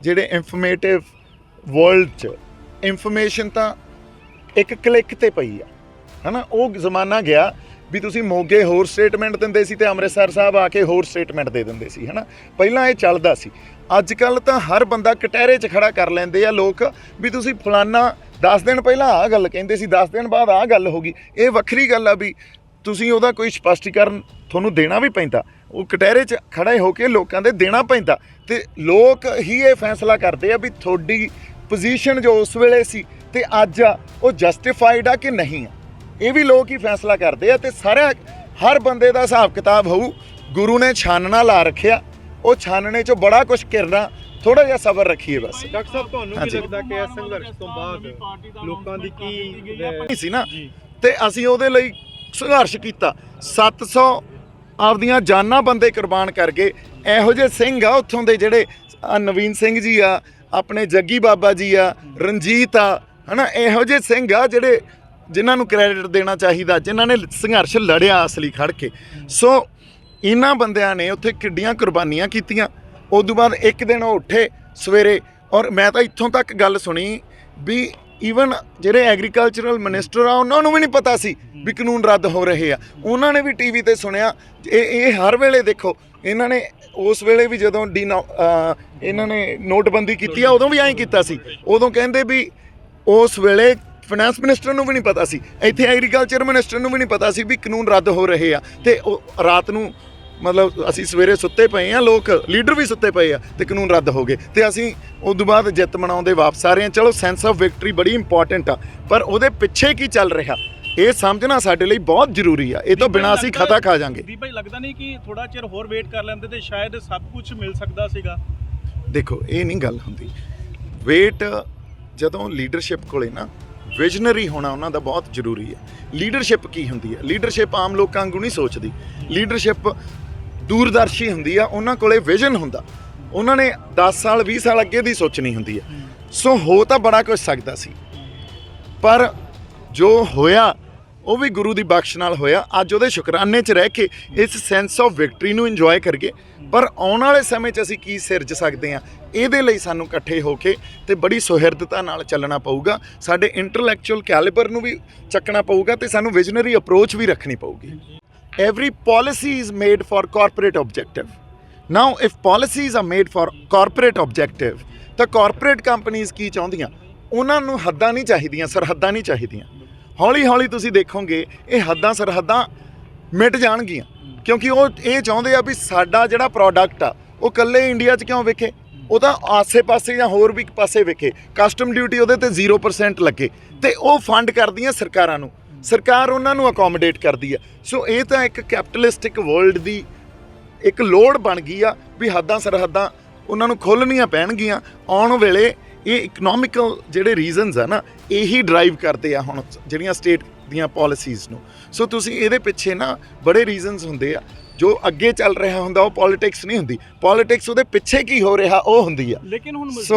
ਜਿਹੜੇ ਇਨਫੋਰਮੇਟਿਵ ਵਰਲਡ 'ਚ ਇਨਫੋਰਮੇਸ਼ਨ ਤਾਂ ਇੱਕ ਕਲਿੱਕ ਤੇ ਪਈ ਆ, ਹਨਾ। ਉਹ ਜ਼ਮਾਨਾ ਗਿਆ ਵੀ ਤੁਸੀਂ ਮੋਗੇ ਹੋਰ ਸਟੇਟਮੈਂਟ ਦਿੰਦੇ ਸੀ ਤੇ ਅੰਮ੍ਰਿਤਸਰ ਸਾਹਿਬ ਆ ਕੇ ਹੋਰ ਸਟੇਟਮੈਂਟ ਦੇ ਦਿੰਦੇ ਸੀ, ਹਨਾ। ਪਹਿਲਾਂ ਇਹ ਚੱਲਦਾ ਸੀ। ਅੱਜ ਕੱਲ੍ਹ ਤਾਂ ਹਰ ਬੰਦਾ ਕਟਹਿਰੇ 'ਚ ਖੜਾ ਕਰ ਲੈਂਦੇ ਆ ਲੋਕ ਵੀ ਤੁਸੀਂ ਫਲਾਨਾ 10 ਦਿਨ ਪਹਿਲਾਂ ਆਹ ਗੱਲ ਕਹਿੰਦੇ ਸੀ, 10 ਦਿਨ ਬਾਅਦ ਆਹ ਗੱਲ ਹੋ ਗਈ। ਇਹ ਵੱਖਰੀ ਗੱਲ ਆ ਵੀ ਤੁਸੀਂ ਉਹਦਾ ਕੋਈ ਸਪਸ਼ਟੀਕਰਨ ਤੁਹਾਨੂੰ ਦੇਣਾ ਵੀ ਪੈਂਦਾ, ਉਹ ਕਟਹਿਰੇ 'ਚ ਖੜੇ ਹੋ ਕੇ ਲੋਕਾਂ ਦੇ ਦੇਣਾ ਪੈਂਦਾ, ਤੇ ਲੋਕ ਹੀ ਇਹ ਫੈਸਲਾ ਕਰਦੇ ਆ ਵੀ ਤੁਹਾਡੀ ਪੋਜੀਸ਼ਨ ਜੋ ਉਸ ਵੇਲੇ ਸੀ ਤੇ ਅੱਜ ਆ ਉਹ ਜਸਟੀਫਾਈਡ ਆ ਕਿ ਨਹੀਂ ਆ। ਇਹ ਵੀ ਲੋਕ ਹੀ ਫੈਸਲਾ ਕਰਦੇ ਆ, ਤੇ ਹਰ ਬੰਦੇ ਦਾ ਹਿਸਾਬ ਕਿਤਾਬ ਹੋਊ। ਗੁਰੂ ਨੇ ਛਾਨਣਾ ਲਾ ਰੱਖਿਆ, ਉਹ ਛਾਨਣੇ 'ਚੋਂ ਬੜਾ ਕੁਝ ਕਿਰਨਾ, ਥੋੜਾ ਜਿਹਾ ਸਬਰ ਰੱਖੀਏ ਬਸ। ਡਾਕਟਰ ਸਾਹਿਬ, ਤੁਹਾਨੂੰ ਕੀ ਲੱਗਦਾ ਕਿ ਇਸ ਸੰਘਰਸ਼ ਤੋਂ ਬਾਅਦ ਲੋਕਾਂ ਦੀ ਕੀ ਸੀ ਨਾ, ਤੇ ਅਸੀਂ ਉਹਦੇ ਲਈ ਸੰਘਰਸ਼ ਕੀਤਾ। 700 ਆਪਦੀਆਂ ਜਾਨਾਂ ਬੰਦੇ ਕੁਰਬਾਨ ਕਰ ਗਏ। ਇਹੋ ਜਿਹੇ ਸਿੰਘ ਆ ਉੱਥੋਂ ਦੇ, ਜਿਹੜੇ ਨਵੀਨ ਸਿੰਘ ਜੀ ਆ, ਆਪਣੇ ਜੱਗੀ ਬਾਬਾ ਜੀ ਆ, ਰਣਜੀਤ ਆ, ਹਨਾ। ਇਹੋ ਜਿਹੇ ਸਿੰਘ ਆ ਜਿਹੜੇ ਜਿਨ੍ਹਾਂ ਨੂੰ ਕ੍ਰੈਡਿਟ ਦੇਣਾ ਚਾਹੀਦਾ, ਜਿਨ੍ਹਾਂ ਨੇ ਸੰਘਰਸ਼ ਲੜਿਆ ਅਸਲੀ ਖੜ ਕੇ। ਸੋ ਇਹਨਾਂ ਬੰਦਿਆਂ ਨੇ ਉੱਥੇ ਕਿੱਡੀਆਂ ਕੁਰਬਾਨੀਆਂ ਕੀਤੀਆਂ। ਉਦੋਂ ਬਾਅਦ ਇੱਕ ਦਿਨ ਉਹ ਉੱਠੇ ਸਵੇਰੇ, ਔਰ ਮੈਂ ਤਾਂ ਇੱਥੋਂ ਤੱਕ ਗੱਲ ਸੁਣੀ ਵੀ ਈਵਨ ਜਿਹੜੇ ਐਗਰੀਕਲਚਰਲ ਮਿਨਿਸਟਰ ਆ ਉਹਨਾਂ ਨੂੰ ਵੀ ਨਹੀਂ ਪਤਾ ਸੀ ਵੀ ਕਾਨੂੰਨ ਰੱਦ ਹੋ ਰਹੇ ਆ। ਉਹਨਾਂ ਨੇ ਵੀ ਟੀਵੀ ਤੇ ਸੁਣਿਆ। ਇਹ ਹਰ ਵੇਲੇ ਦੇਖੋ, ਇਹਨਾਂ ਨੇ ਉਸ ਵੇਲੇ ਵੀ ਜਦੋਂ ਇਹਨਾਂ ਨੇ ਨੋਟਬੰਦੀ ਕੀਤੀ ਆ, ਉਦੋਂ ਵੀ ਐਂ ਕੀਤਾ ਸੀ। ਉਦੋਂ ਕਹਿੰਦੇ ਵੀ ਉਸ ਵੇਲੇ ਫਾਈਨੈਂਸ ਮਿਨਿਸਟਰ ਨੂੰ ਵੀ ਨਹੀਂ ਪਤਾ ਸੀ, ਇੱਥੇ ਐਗਰੀਕਲਚਰ ਮਿਨਿਸਟਰ ਨੂੰ ਵੀ ਨਹੀਂ ਪਤਾ ਸੀ ਵੀ ਕਾਨੂੰਨ ਰੱਦ ਹੋ ਰਹੇ ਆ। ਤੇ ਉਹ ਰਾਤ ਨੂੰ, ਮਤਲਬ ਅਸੀਂ ਸਵੇਰੇ ਸੁੱਤੇ ਪਏ ਆ, ਲੋਕ ਲੀਡਰ ਵੀ ਸੁੱਤੇ ਪਏ ਆ, ਤੇ ਕਾਨੂੰਨ ਰੱਦ ਹੋ ਗਏ, ਤੇ ਅਸੀਂ ਉਦੋਂ ਬਾਅਦ ਜਿੱਤ ਮਨਾਉਂਦੇ ਵਾਪਸ ਆ ਰਹੇ ਹਾਂ। ਚਲੋ, ਸੈਂਸ ਆਫ ਵਿਕਟਰੀ ਬੜੀ ਇੰਪੋਰਟੈਂਟ ਆ, ਪਰ ਉਹਦੇ ਪਿੱਛੇ ਕੀ ਚੱਲ ਰਿਹਾ ਇਹ ਸਮਝਣਾ ਸਾਡੇ ਲਈ ਬਹੁਤ ਜ਼ਰੂਰੀ ਆ। ਇਹ ਤੋਂ ਬਿਨਾਂ ਅਸੀਂ ਖਤਾ ਖਾ ਜਾਾਂਗੇ। ਦੀਪ ਭਾਈ, ਲੱਗਦਾ ਨਹੀਂ ਕਿ ਥੋੜਾ ਚਿਰ ਹੋਰ ਵੇਟ ਕਰ ਲੈਂਦੇ ਤੇ ਸ਼ਾਇਦ ਸਭ ਕੁਝ ਮਿਲ ਸਕਦਾ ਸੀਗਾ? ਦੇਖੋ, ਇਹ ਨਹੀਂ ਗੱਲ ਹੁੰਦੀ। ਵੇਟ ਜਦੋਂ ਲੀਡਰਸ਼ਿਪ ਕੋਲੇ ਨਾ ਵਿਜ਼ਨਰੀ ਹੋਣਾ ਉਹਨਾਂ ਦਾ ਬਹੁਤ ਜ਼ਰੂਰੀ ਹੈ। ਲੀਡਰਸ਼ਿਪ ਕੀ ਹੁੰਦੀ ਹੈ? ਲੀਡਰਸ਼ਿਪ ਆਮ ਲੋਕਾਂ ਵਾਂਗੂ ਨਹੀਂ ਸੋਚਦੀ। ਲੀਡਰਸ਼ਿਪ ਦੂਰਦਰਸ਼ੀ ਹੁੰਦੀ ਆ, ਉਹਨਾਂ ਕੋਲੇ ਵਿਜ਼ਨ ਹੁੰਦਾ, ਉਹਨਾਂ ਨੇ 10 ਸਾਲ 20 ਸਾਲ ਅੱਗੇ ਦੀ ਸੋਚਣੀ ਹੁੰਦੀ ਹੈ। ਸੋ ਹੋ ਤਾਂ ਬੜਾ ਕੁਝ ਸਕਦਾ ਸੀ, ਪਰ ਜੋ ਹੋਇਆ ਉਹ ਵੀ ਗੁਰੂ ਦੀ ਬਖਸ਼ ਨਾਲ ਹੋਇਆ। ਅੱਜ ਉਹਦੇ ਸ਼ੁਕਰਾਨੇ 'ਚ ਰਹਿ ਕੇ ਇਸ ਸੈਂਸ ਆਫ ਵਿਕਟਰੀ ਨੂੰ ਇੰਜੋਏ ਕਰੀਏ, ਪਰ ਆਉਣ ਵਾਲੇ ਸਮੇਂ 'ਚ ਅਸੀਂ ਕੀ ਸਿਰਜ ਸਕਦੇ ਹਾਂ, ਇਹਦੇ ਲਈ ਸਾਨੂੰ ਇਕੱਠੇ ਹੋ ਕੇ ਤੇ ਬੜੀ ਸੁਹਿਰਦਤਾ ਨਾਲ ਚੱਲਣਾ ਪਊਗਾ। ਸਾਡੇ ਇੰਟੈਲੈਕਚੁਅਲ ਕੈਲੀਬਰ ਨੂੰ ਵੀ ਚੱਕਣਾ ਪਊਗਾ ਤੇ ਸਾਨੂੰ ਵਿਜ਼ਨਰੀ ਅਪਰੋਚ ਵੀ ਰੱਖਣੀ ਪਊਗੀ। Every policy is made for corporate objective. Now, if policies are made for corporate objective, ਤਾਂ corporate companies ਕੀ ਚਾਹੁੰਦੀਆਂ? ਉਹਨਾਂ ਨੂੰ ਹੱਦਾਂ ਨਹੀਂ ਚਾਹੀਦੀਆਂ, ਸਰਹੱਦਾਂ ਨਹੀਂ ਚਾਹੀਦੀਆਂ। ਹੌਲੀ ਹੌਲੀ ਤੁਸੀਂ ਦੇਖੋਗੇ ਇਹ ਹੱਦਾਂ ਸਰਹੱਦਾਂ ਮਿਟ ਜਾਣਗੀਆਂ, ਕਿਉਂਕਿ ਉਹ ਇਹ ਚਾਹੁੰਦੇ ਆ ਵੀ ਸਾਡਾ ਜਿਹੜਾ ਪ੍ਰੋਡਕਟ ਆ ਉਹ ਇਕੱਲੇ ਇੰਡੀਆ 'ਚ ਕਿਉਂ ਵਿਕੇ, ਉਹ ਤਾਂ ਆਸੇ-ਪਾਸੇ ਜਾਂ ਹੋਰ ਵੀ ਪਾਸੇ ਵਿਕੇ, ਕਸਟਮ ਡਿਊਟੀ ਉਹਦੇ ਤੇ 0% ਲੱਗੇ, ਤੇ ਉਹ ਫੰਡ ਕਰਦੀਆਂ ਸਰਕਾਰਾਂ ਨੂੰ, ਸਰਕਾਰ ਉਹਨਾਂ ਨੂੰ ਅਕੋਮੋਡੇਟ ਕਰਦੀ ਆ। ਸੋ ਇਹ ਤਾਂ ਇੱਕ ਕੈਪੀਟਲਿਸਟਿਕ ਵਰਲਡ ਦੀ ਇੱਕ ਲੋੜ ਬਣ ਗਈ ਆ ਵੀ ਹੱਦਾਂ ਸਰਹੱਦਾਂ ਉਹਨਾਂ ਨੂੰ ਖੋਲ੍ਹਣੀਆਂ ਪੈਣਗੀਆਂ। ਆਉਣ ਵੇਲੇ ਇਹ ਇਕਨੋਮਿਕਲ ਜਿਹੜੇ ਰੀਜ਼ਨਸ ਆ ਨਾ, ਇਹੀ ਡਰਾਈਵ ਕਰਦੇ ਆ ਹੁਣ ਜਿਹੜੀਆਂ ਸਟੇਟ ਦੀਆਂ ਪੋਲਿਸੀਜ਼ ਨੂੰ। ਸੋ ਤੁਸੀਂ ਇਹਦੇ ਪਿੱਛੇ ਨਾ ਬੜੇ ਰੀਜ਼ਨਸ ਹੁੰਦੇ ਆ। ਜੋ ਅੱਗੇ ਚੱਲ ਰਿਹਾ ਹੁੰਦਾ ਉਹ ਪੋਲਿਟਿਕਸ ਨਹੀਂ ਹੁੰਦੀ, ਪੋਲਿਟਿਕਸ ਉਹਦੇ ਪਿੱਛੇ ਕੀ ਹੋ ਰਿਹਾ ਉਹ ਹੁੰਦੀ ਆ। ਲੇਕਿਨ ਹੁਣ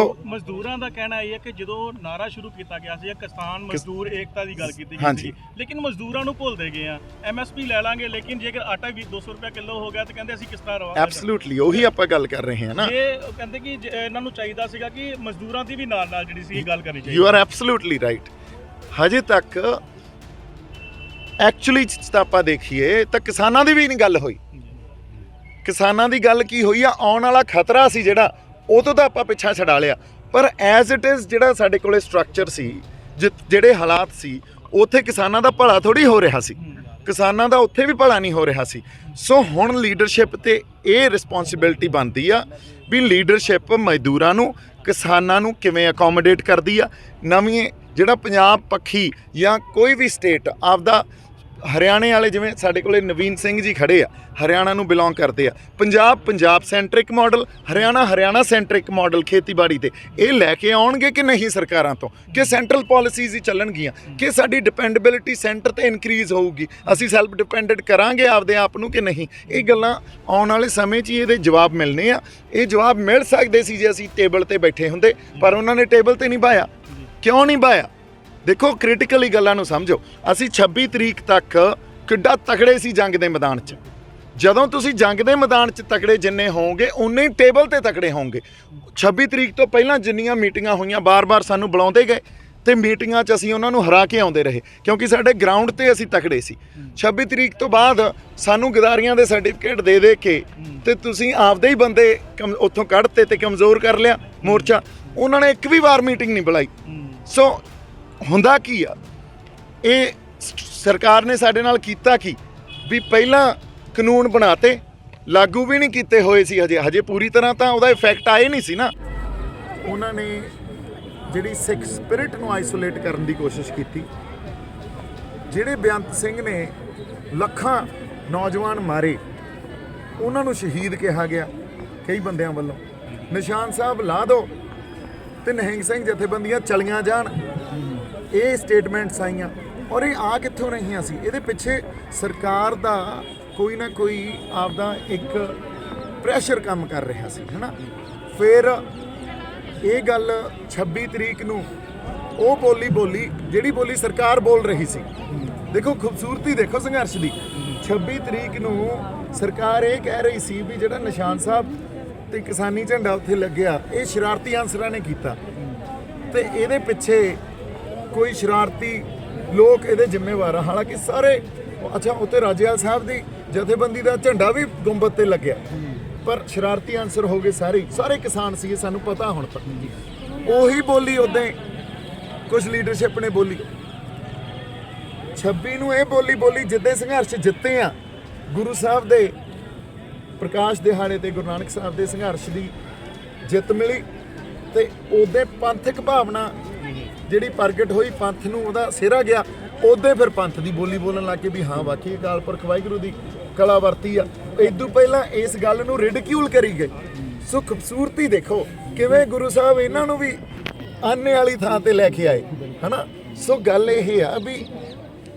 ਮਜ਼ਦੂਰਾਂ ਦਾ ਕਹਿਣਾ ਇਹ ਹੈ ਕਿ ਜਦੋਂ ਨਾਰਾ ਸ਼ੁਰੂ ਕੀਤਾ ਗਿਆ ਸੀ ਕਿਸਾਨ ਮਜ਼ਦੂਰ ਏਕਤਾ ਦੀ ਗੱਲ ਕੀਤੀ ਗਈ ਸੀ, ਲੇਕਿਨ ਮਜ਼ਦੂਰਾਂ ਨੂੰ ਭੁੱਲਦੇ ਗਏ ਆ। MSP ਲੈ ਲਾਂਗੇ, ਲੇਕਿਨ ਜੇਕਰ ਆਟਾ ਵੀ 200 ਰੁਪਏ ਕਿਲੋ ਹੋ ਗਿਆ ਤਾਂ ਕਹਿੰਦੇ ਅਸੀਂ ਕਿਸ ਤਰ੍ਹਾਂ ਰਵਾਂਗੇ। ਐਬਸੋਲੂਟਲੀ ਉਹੀ ਆਪਾਂ ਗੱਲ ਕਰ ਰਹੇ ਹਾਂ ਨਾ। ਇਹ ਕਹਿੰਦੇ ਕਿ ਇਹਨਾਂ ਨੂੰ ਚਾਹੀਦਾ ਸੀਗਾ ਕਿ ਮਜ਼ਦੂਰਾਂ ਦੀ ਵੀ ਨਾਲ ਜਿਹੜੀ ਸੀ ਗੱਲ ਕਰਨੀ ਚਾਹੀਦੀ। You are absolutely right. ਹਜੇ ਤੱਕ ਐਕਚੁਅਲੀ ਤਾਂ ਆਪਾਂ ਦੇਖੀਏ ਤਾਂ ਕਿਸਾਨਾਂ ਦੀ ਵੀ ਨਹੀਂ ਗੱਲ ਹੋਈ। ਕਿਸਾਨਾਂ ਦੀ ਗੱਲ ਕੀ ਹੋਈ ਆ? ਆਉਣ ਵਾਲਾ ਖਤਰਾ ਸੀ ਜਿਹੜਾ, ਉਹ ਤੋਂ ਤਾਂ ਆਪਾਂ ਪਿੱਛਾ ਛਡਾ ਲਿਆ, ਪਰ ਐਜ਼ ਇਟ ਇਜ਼ ਜਿਹੜਾ ਸਾਡੇ ਕੋਲੇ ਸਟਰਕਚਰ ਸੀ, ਜਿਹੜੇ ਹਾਲਾਤ ਸੀ, ਉੱਥੇ ਕਿਸਾਨਾਂ ਦਾ ਭਲਾ ਥੋੜੀ ਹੋ ਰਿਹਾ ਸੀ, ਕਿਸਾਨਾਂ ਦਾ ਉੱਥੇ ਵੀ ਭਲਾ ਨਹੀਂ ਹੋ ਰਿਹਾ ਸੀ। ਸੋ ਹੁਣ ਲੀਡਰਸ਼ਿਪ ਤੇ ਇਹ ਰਿਸਪੌਂਸਿਬਿਲਟੀ ਬਣਦੀ ਆ ਵੀ ਲੀਡਰਸ਼ਿਪ ਮਜ਼ਦੂਰਾਂ ਨੂੰ, ਕਿਸਾਨਾਂ ਨੂੰ ਕਿਵੇਂ ਅਕੋਮੋਡੇਟ ਕਰਦੀ ਆ। ਨਵੀਂ ਜਿਹੜਾ ਪੰਜਾਬ ਪੱਖੀ ਜਾਂ ਕੋਈ ਵੀ ਸਟੇਟ ਆਪਦਾ, ਹਰਿਆਣੇ ਵਾਲੇ ਜਿਵੇਂ ਸਾਡੇ ਕੋਲੇ ਨਵੀਨ ਸਿੰਘ ਜੀ ਖੜੇ ਆ, ਹਰਿਆਣਾ ਨੂੰ ਬਿਲੋਂਗ ਕਰਦੇ ਆ, Punjab centric model, Haryana centric model ਖੇਤੀਬਾੜੀ ਤੇ ਇਹ ਲੈ ਕੇ ਆਉਣਗੇ ਕਿ ਨਹੀਂ ਸਰਕਾਰਾਂ ਤੋਂ, ਕਿ ਸੈਂਟਰਲ ਪਾਲਿਸੀਜ਼ ਹੀ ਚੱਲਣਗੀਆਂ, ਕਿ ਸਾਡੀ ਡਿਪੈਂਡੇਬਿਲਿਟੀ ਸੈਂਟਰ ਤੇ ਇਨਕਰੀਜ਼ ਹੋਊਗੀ, ਅਸੀਂ ਸੈਲਫ ਡਿਪੈਂਡੈਂਟ ਕਰਾਂਗੇ ਆਪਦੇ ਆਪ ਨੂੰ ਕਿ ਨਹੀਂ। ਇਹ ਗੱਲਾਂ ਆਉਣ ਵਾਲੇ ਸਮੇਂ 'ਚ ਹੀ ਇਹਦੇ ਜਵਾਬ ਮਿਲਣੇ ਆ। ਇਹ ਜਵਾਬ ਮਿਲ ਸਕਦੇ ਸੀ ਜੇ ਅਸੀਂ ਟੇਬਲ ਤੇ ਬੈਠੇ ਹੁੰਦੇ, ਪਰ ਉਹਨਾਂ ਨੇ ਟੇਬਲ ਤੇ ਨਹੀਂ ਬਾਇਆ। ਕਿਉਂ ਨਹੀਂ ਬਾਇਆ? ਦੇਖੋ ਕ੍ਰਿਟੀਕਲੀ ਗੱਲਾਂ ਨੂੰ ਸਮਝੋ। ਅਸੀਂ 26 ਤਰੀਕ ਤੱਕ ਕਿੱਡਾ ਤਕੜੇ ਸੀ ਜੰਗ ਦੇ ਮੈਦਾਨ 'ਚ। ਜਦੋਂ ਤੁਸੀਂ ਜੰਗ ਦੇ ਮੈਦਾਨ 'ਚ ਤਕੜੇ ਜਿੰਨੇ ਹੋਵੋਗੇ ਉਨੇ ਹੀ ਟੇਬਲ ਤੇ ਤਕੜੇ ਹੋਵੋਗੇ। 26 ਤਰੀਕ ਤੋਂ ਪਹਿਲਾਂ ਜਿੰਨੀਆਂ ਮੀਟਿੰਗਾਂ ਹੋਈਆਂ, ਬਾਰ-ਬਾਰ ਸਾਨੂੰ ਬੁਲਾਉਂਦੇ ਗਏ ਤੇ ਮੀਟਿੰਗਾਂ 'ਚ ਅਸੀਂ ਉਹਨਾਂ ਨੂੰ ਹਰਾ ਕੇ ਆਉਂਦੇ ਰਹੇ, ਕਿਉਂਕਿ ਸਾਡੇ ਗਰਾਊਂਡ ਤੇ ਅਸੀਂ ਤਕੜੇ ਸੀ। 26 ਤਰੀਕ ਤੋਂ ਬਾਅਦ ਸਾਨੂੰ ਗਦਾਰੀਆਂ ਦੇ ਸਰਟੀਫਿਕੇਟ ਦੇ ਕੇ ਤੇ ਤੁਸੀਂ ਆਪਦੇ ਹੀ ਬੰਦੇ ਉੱਥੋਂ ਕੱਢਤੇ ਤੇ ਕਮਜ਼ੋਰ ਕਰ ਲਿਆ ਮੋਰਚਾ। ਉਹਨਾਂ ਨੇ ਇੱਕ ਵੀ ਵਾਰ ਮੀਟਿੰਗ ਨਹੀਂ ਬੁਲਾਈ। ਸੋ ਹੁੰਦਾ ਕੀ ਆ, ਇਹ ਸਰਕਾਰ ਨੇ ਸਾਡੇ ਨਾਲ ਕੀਤਾ ਕੀ ਵੀ ਪਹਿਲਾਂ ਕਾਨੂੰਨ ਬਣਾਤੇ, ਲਾਗੂ ਵੀ ਨਹੀਂ ਕੀਤੇ ਹੋਏ ਸੀ ਹਜੇ ਪੂਰੀ ਤਰ੍ਹਾਂ ਤਾਂ ਉਹਦਾ ਇਫੈਕਟ ਆਏ ਨਹੀਂ ਸੀ ਨਾ। ਉਹਨਾਂ ਨੇ ਜਿਹੜੀ ਸਿੱਖ ਸਪਿਰਿਟ ਨੂੰ ਆਈਸੋਲੇਟ ਕਰਨ ਦੀ ਕੋਸ਼ਿਸ਼ ਕੀਤੀ। ਜਿਹੜੇ ਬੇਅੰਤ ਸਿੰਘ ਨੇ ਲੱਖਾਂ ਨੌਜਵਾਨ ਮਾਰੇ, ਉਹਨਾਂ ਨੂੰ ਸ਼ਹੀਦ ਕਿਹਾ ਗਿਆ ਕਈ ਬੰਦਿਆਂ ਵੱਲੋਂ। ਨਿਸ਼ਾਨ ਸਾਹਿਬ ਲਾ ਦਿਓ ਤੇ ਨਿਹੰਗ ਸਿੰਘ ਜਥੇਬੰਦੀਆਂ ਚਲੀਆਂ ਜਾਣ, ਇਹ ਸਟੇਟਮੈਂਟਸ ਆਈਆਂ। ਔਰ ਇਹ ਆ ਕਿੱਥੋਂ ਰਹੀਆਂ ਸੀ? ਇਹਦੇ ਪਿੱਛੇ ਸਰਕਾਰ ਦਾ ਕੋਈ ਨਾ ਕੋਈ ਆਪਦਾ ਇੱਕ ਪ੍ਰੈਸ਼ਰ ਕੰਮ ਕਰ ਰਿਹਾ ਸੀ, ਹੈ ਨਾ। ਫਿਰ ਇਹ ਗੱਲ 26 ਤਰੀਕ ਨੂੰ ਉਹ ਬੋਲੀ ਜਿਹੜੀ ਬੋਲੀ ਸਰਕਾਰ ਬੋਲ ਰਹੀ ਸੀ। ਦੇਖੋ ਖੂਬਸੂਰਤੀ ਦੇਖੋ ਸੰਘਰਸ਼ ਦੀ। 26 ਤਰੀਕ ਨੂੰ ਸਰਕਾਰ ਇਹ ਕਹਿ ਰਹੀ ਸੀ ਵੀ ਜਿਹੜਾ ਨਿਸ਼ਾਨ ਸਾਹਿਬ ਤੇ ਕਿਸਾਨੀ ਝੰਡਾ ਉੱਥੇ ਲੱਗਿਆ, ਇਹ ਸ਼ਰਾਰਤੀ ਅਨਸਰਾਂ ਨੇ ਕੀਤਾ, ਤੇ ਇਹਦੇ ਪਿੱਛੇ ਕੋਈ ਸ਼ਰਾਰਤੀ ਲੋਕ ਇਹਦੇ ਜ਼ਿੰਮੇਵਾਰ ਆ। ਹਾਲਾਂਕਿ ਸਾਰੇ ਅੱਛਾ, ਉੱਤੇ ਰਾਜੇਵਾਲ ਸਾਹਿਬ ਦੀ ਜਥੇਬੰਦੀ ਦਾ ਝੰਡਾ ਵੀ ਗੁੰਬਦ ਤੇ ਲੱਗਿਆ, ਪਰ ਸ਼ਰਾਰਤੀ ਅਨਸਰ ਹੋ ਗਏ ਸਾਰੇ ਕਿਸਾਨ ਸੀ, ਸਾਨੂੰ ਪਤਾ ਹੁਣ ਤੱਕ। ਉਹੀ ਬੋਲੀ ਉੱਦਾਂ ਕੁਝ ਲੀਡਰਸ਼ਿਪ ਨੇ ਬੋਲੀ। 26 ਨੂੰ ਇਹ ਬੋਲੀ ਜਿੱਦੇ ਸੰਘਰਸ਼ ਜਿੱਤੇ ਆ, ਗੁਰੂ ਸਾਹਿਬ ਦੇ ਪ੍ਰਕਾਸ਼ ਦਿਹਾੜੇ ਤੇ ਗੁਰੂ ਨਾਨਕ ਸਾਹਿਬ ਦੇ ਸੰਘਰਸ਼ ਦੀ ਜਿੱਤ ਮਿਲੀ, ਤੇ ਉਹਦੇ ਪੰਥਕ ਭਾਵਨਾ ਜਿਹੜੀ ਪ੍ਰਗਟ ਹੋਈ, ਪੰਥ ਨੂੰ ਉਹਦਾ ਸਿਹਰਾ ਗਿਆ, ਉਹਦੇ ਫਿਰ ਪੰਥ ਦੀ ਬੋਲੀ ਬੋਲਣ ਲੱਗ ਕੇ ਵੀ ਹਾਂ ਵਾਕਈ ਅਕਾਲ ਪੁਰਖ ਵਾਹਿਗੁਰੂ ਦੀ ਕਲਾ ਵਰਤੀ ਆ। ਇਦੋਂ ਪਹਿਲਾਂ ਇਸ ਗੱਲ ਨੂੰ ਰਿਡਿਕਿਊਲ ਕਰੀ ਗਈ। ਸੋ ਖੂਬਸੂਰਤੀ ਦੇਖੋ ਕਿਵੇਂ ਗੁਰੂ ਸਾਹਿਬ ਇਹਨਾਂ ਨੂੰ ਵੀ ਆਨੇ ਵਾਲੀ ਥਾਂ ਤੇ ਲੈ ਕੇ ਆਏ, ਹਨਾ। ਸੋ ਗੱਲ ਇਹ ਆ ਵੀ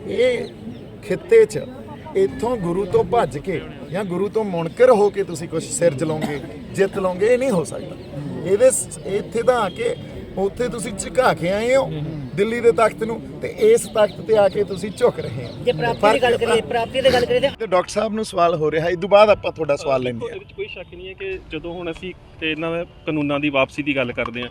ਇਹ ਖਿੱਤੇ 'ਚ ਇੱਥੋਂ ਗੁਰੂ ਤੋਂ ਭੱਜ ਕੇ ਜਾਂ ਗੁਰੂ ਤੋਂ ਮੁਨਕਰ ਹੋ ਕੇ ਤੁਸੀਂ ਕੁਝ ਸਿਰ ਜਲਾਉਂਗੇ ਜਿੱਤ ਲਓਗੇ, ਇਹ ਨਹੀਂ ਹੋ ਸਕਦਾ। ਇੱਥੇ ਤਾਂ ਆ ਕੇ ਉੱਥੇ ਤੁਸੀਂ ਝੁਕਾ ਕੇ ਆਏ ਹੋ ਦਿੱਲੀ ਦੇ ਤਖਤ ਨੂੰ, ਤੇ ਇਸ ਤਖਤ ਤੇ ਆ ਕੇ ਤੁਸੀਂ ਝੁਕ ਰਹੇ ਹੋ। ਜੇ ਪ੍ਰਾਪਤੀ ਦੀ ਗੱਲ ਕਰੀਏ ਤੇ ਡਾਕਟਰ ਸਾਹਿਬ ਨੂੰ ਸਵਾਲ ਹੋ ਰਿਹਾ, ਇਸ ਤੋਂ ਬਾਅਦ ਆਪਾਂ ਤੁਹਾਡਾ ਸਵਾਲ ਲੈਂਦੇ ਇਹਦੇ ਵਿੱਚ ਕੋਈ ਸ਼ੱਕ ਨਹੀਂ ਹੈ ਕਿ ਜਦੋਂ ਹੁਣ ਅਸੀਂ ਇਹਨਾਂ ਦੇ ਕਾਨੂੰਨਾਂ ਦੀ ਵਾਪਸੀ ਦੀ ਗੱਲ ਕਰਦੇ ਹਾਂ,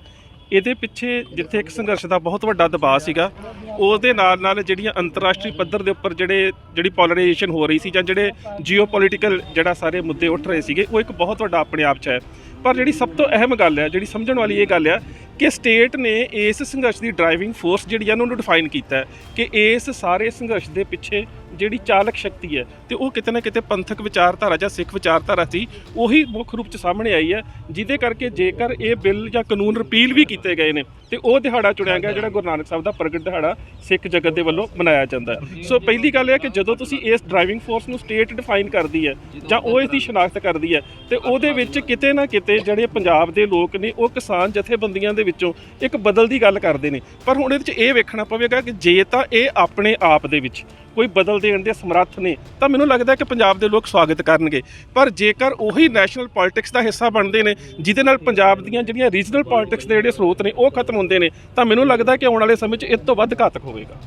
ਇਹਦੇ ਪਿੱਛੇ ਜਿੱਥੇ ਇੱਕ ਸੰਘਰਸ਼ ਦਾ ਬਹੁਤ ਵੱਡਾ ਦਬਾਅ ਸੀਗਾ, ਉਹਦੇ ਨਾਲ ਜਿਹੜੀਆਂ ਅੰਤਰਰਾਸ਼ਟਰੀ ਪੱਧਰ ਦੇ ਉੱਪਰ ਜਿਹੜੀ ਪੋਲਰਾਈਜੇਸ਼ਨ ਹੋ ਰਹੀ ਸੀ ਜਾਂ ਜਿਹੜੇ ਜੀਓਪੋਲੀਟੀਕਲ ਜਿਹੜਾ ਸਾਰੇ ਮੁੱਦੇ ਉੱਠ ਰਹੇ ਸੀਗੇ, ਉਹ ਇੱਕ ਬਹੁਤ ਵੱਡਾ ਆਪਣੇ ਆਪ 'ਚ ਹੈ। ਪਰ ਜਿਹੜੀ ਸਭ ਤੋਂ ਅਹਿਮ ਗੱਲ ਹੈ, ਜਿਹੜੀ ਸਮਝਣ ਵਾਲੀ ਇਹ ਗੱਲ ਆ ਕਿ ਸਟੇਟ ਨੇ ਇਸ ਸੰਘਰਸ਼ ਦੀ ਡਰਾਈਵਿੰਗ ਫੋਰਸ ਜਿਹੜੀ ਆ ਉਹਨੂੰ ਡਿਫਾਈਨ ਕੀਤਾ ਹੈ ਕਿ ਇਸ ਸਾਰੇ ਸੰਘਰਸ਼ ਦੇ ਪਿੱਛੇ ਜਿਹੜੀ ਚਾਲਕ ਸ਼ਕਤੀ ਹੈ ਤੇ ਉਹ ਕਿਤੇ ਨਾ ਕਿਤੇ ਪੰਥਕ ਵਿਚਾਰਧਾਰਾ ਜਾਂ ਸਿੱਖ ਵਿਚਾਰਧਾਰਾ ਸੀ, ਉਹੀ ਮੁੱਖ ਰੂਪ 'ਚ ਸਾਹਮਣੇ ਆਈ ਹੈ, ਜਿਹਦੇ ਕਰਕੇ ਜੇਕਰ ਇਹ ਬਿੱਲ ਜਾਂ ਕਾਨੂੰਨ ਰਿਪੀਲ ਵੀ ਕੀਤੇ ਗਏ ਨੇ ਤੇ ਉਹ ਦਿਹਾੜਾ ਚੁਣਿਆ ਗਿਆ ਜਿਹੜਾ ਗੁਰੂ ਨਾਨਕ ਸਾਹਿਬ ਦਾ ਪ੍ਰਗਟ ਦਿਹਾੜਾ ਸਿੱਖ ਜਗਤ ਦੇ ਵੱਲੋਂ ਮਨਾਇਆ ਜਾਂਦਾ ਹੈ। ਸੋ ਪਹਿਲੀ ਗੱਲ ਇਹ ਹੈ ਕਿ ਜਦੋਂ ਤੁਸੀਂ ਇਸ ਡਰਾਈਵਿੰਗ ਫੋਰਸ ਨੂੰ ਸਟੇਟ ਡਿਫਾਈਨ ਕਰਦੀ ਹੈ ਜਾਂ ਉਹ ਇਸ ਦੀ ਸ਼ਨਾਖਤ ਕਰਦੀ ਹੈ, ਤੇ ਉਹਦੇ ਵਿੱਚ ਕਿਤੇ ਨਾ ਕਿਤੇ ਜਿਹੜੇ ਪੰਜਾਬ ਦੇ ਲੋਕ ਨੇ ਉਹ ਕਿਸਾਨ ਜਥੇਬੰਦੀਆਂ ਦੇ ਵਿੱਚੋਂ ਇੱਕ ਬਦਲ ਦੀ ਗੱਲ ਕਰਦੇ ਨੇ। ਪਰ ਹੁਣ ਇਹਦੇ 'ਚ ਇਹ ਵੇਖਣਾ ਪਵੇਗਾ ਕਿ ਜੇ ਤਾਂ ਇਹ ਆਪਣੇ ਆਪ ਦੇ ਵਿੱਚ ਕੋਈ ਬਦਲ ਦੇਣ ਦੇ ਸਮਰੱਥ ਨੇ ਤਾਂ ਮੈਨੂੰ ਲੱਗਦਾ ਕਿ ਪੰਜਾਬ ਦੇ ਲੋਕ ਸਵਾਗਤ ਕਰਨਗੇ। ਪਰ ਜੇਕਰ ਉਹੀ ਨੈਸ਼ਨਲ ਪੋਲਿਟਿਕਸ ਦਾ ਹਿੱਸਾ ਬਣਦੇ ਨੇ ਜਿਹਦੇ ਨਾਲ ਪੰਜਾਬ ਦੀਆਂ ਜਿਹੜੀਆਂ ਰੀਜਨਲ ਪੋਲਿਟਿਕਸ ਦੇ ਜਿਹੜੇ ਸਰੋਤ ਨੇ ਉਹ ਖਤਮ ਹੁੰਦੇ ਨੇ, ਤਾਂ ਮੈਨੂੰ ਲੱਗਦਾ ਕਿ ਆਉਣ ਵਾਲੇ ਸਮੇਂ 'ਚ ਇਸ ਤੋਂ ਵੱਧ ਘਾਤਕ ਹੋਵੇਗਾ।